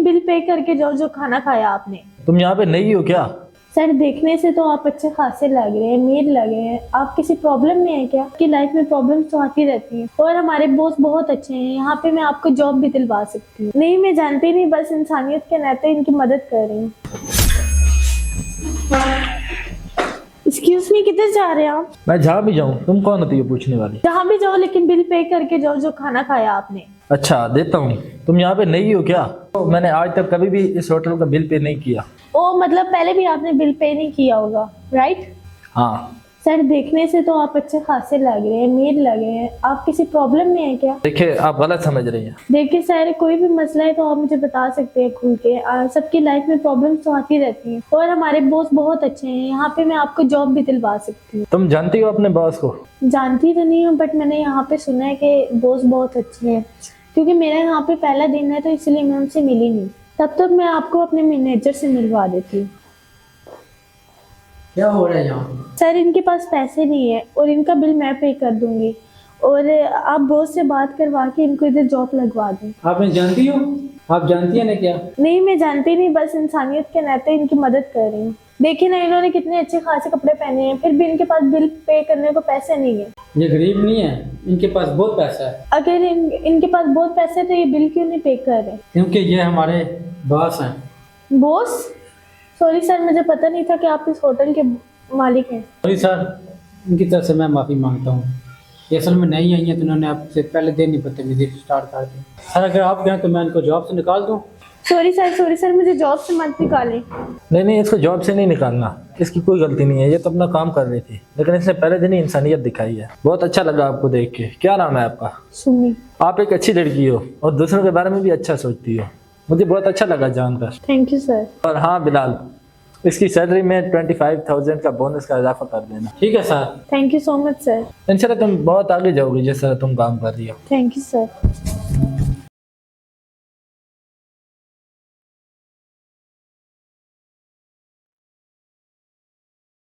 Bill pay करके जाओ जो खाना खाया आपने। तुम यहाँ पे नई हो क्या? सर देखने से तो आप अच्छे खासे लग रहे हैं, अमीर लग रहे हैं। आप किसी प्रॉब्लम में हैं क्या? आपकी लाइफ में प्रॉब्लम्स तो आती रहती हैं और हमारे बॉस बहुत अच्छे हैं, यहाँ पे मैं आपको जॉब भी दिलवा सकती हूँ। नहीं मैं जानती नहीं, बस इंसानियत के नाते इनकी मदद कर रही हूँ। एक्सक्यूज मी, किधर जा रहे हैं आप? मैं जहाँ भी जाऊँ, तुम कौन होती हो पूछने वाली? जहाँ भी जाओ लेकिन बिल पे करके जाओ जो खाना खाया आपने। अच्छा देता हूँ। तुम यहाँ पे नई हो क्या? तो मैंने आज तक कभी भी इस होटल का बिल पे नहीं किया। ओ मतलब पहले भी आपने बिल पे नहीं किया होगा, राइट? हाँ। सर देखने से तो आप अच्छे खासे लग रहे हैं, अमीर लग रहे हैं। आप किसी प्रॉब्लम में हैं क्या? देखिए आप गलत समझ रही हैं। देखिए सर, कोई भी मसला है तो आप मुझे बता सकते हैं खुल के। सबकी लाइफ में प्रॉब्लम्स तो आती रहती हैं और हमारे बॉस बहुत अच्छे हैं, यहाँ पे मैं आपको जॉब भी दिलवा सकती हूँ। तुम जानती हो अपने बॉस को? जानती तो नहीं हूँ, बट मैंने यहाँ पे सुना है कि बॉस बहुत अच्छे हैं। क्योंकि मेरा यहाँ पे पहला दिन है तो इसलिए मैं उनसे मिली नहीं। तब तक मैं आपको अपने मैनेजर से मिलवा देती हूँ। क्या हो रहा है यहाँ? सर इनके पास पैसे नहीं है और इनका बिल मैं पे कर दूंगी और आप बॉस से बात करवा के इनको इधर जॉब लगवा दें। आप नहीं जानती हो? आप जानती है ना क्या? नहीं मैं जानती नहीं, बस इंसानियत के नाते इनकी मदद कर रही हूँ। देखिए ना, इन्होंने कितने अच्छे खासे कपड़े पहने हैं, फिर भी इनके पास बिल पे करने को पैसे नहीं है। ये गरीब नहीं है, इनके पास बहुत पैसा है। अगर इनके पास बहुत पैसे है तो ये बिल क्यों नहीं पे कर रहे? क्योंकि ये हमारे बॉस हैं। बॉस? सॉरी सर, मुझे पता नहीं था कि आप इस होटल के मालिक हैं। सॉरी सर, इनकी तरफ से मैं माफ़ी मांगता हूँ। ये असल में नहीं आई हैं तो उन्होंने आपसे पहले दिन ही बदतमीजी स्टार्ट कर दी। सर अगर आप कहें तो मैं इनको जॉब से निकाल दूँ? सॉरी सर, मुझे जॉब से मत निकालें। नहीं इसको जॉब से नहीं निकालना, इसकी कोई गलती नहीं है, ये तो अपना काम कर रही थी, लेकिन इसने पहले दिन ही इंसानियत दिखाई है। बहुत अच्छा लगा आपको देख के। क्या नाम है आपका? सुमी। आप एक अच्छी लड़की हो और दूसरों के बारे में भी अच्छा सोचती हो, मुझे बहुत अच्छा लगा जानकर। Thank you sir. और हाँ बिलाल, इसकी सैलरी में 25,000 का बोनस का इजाफा कर देना। ठीक है sir. Thank you so much sir. इंशाल्लाह तुम बहुत आगे जाओगी जिस तरह तुम काम कर रही हो। Thank you sir.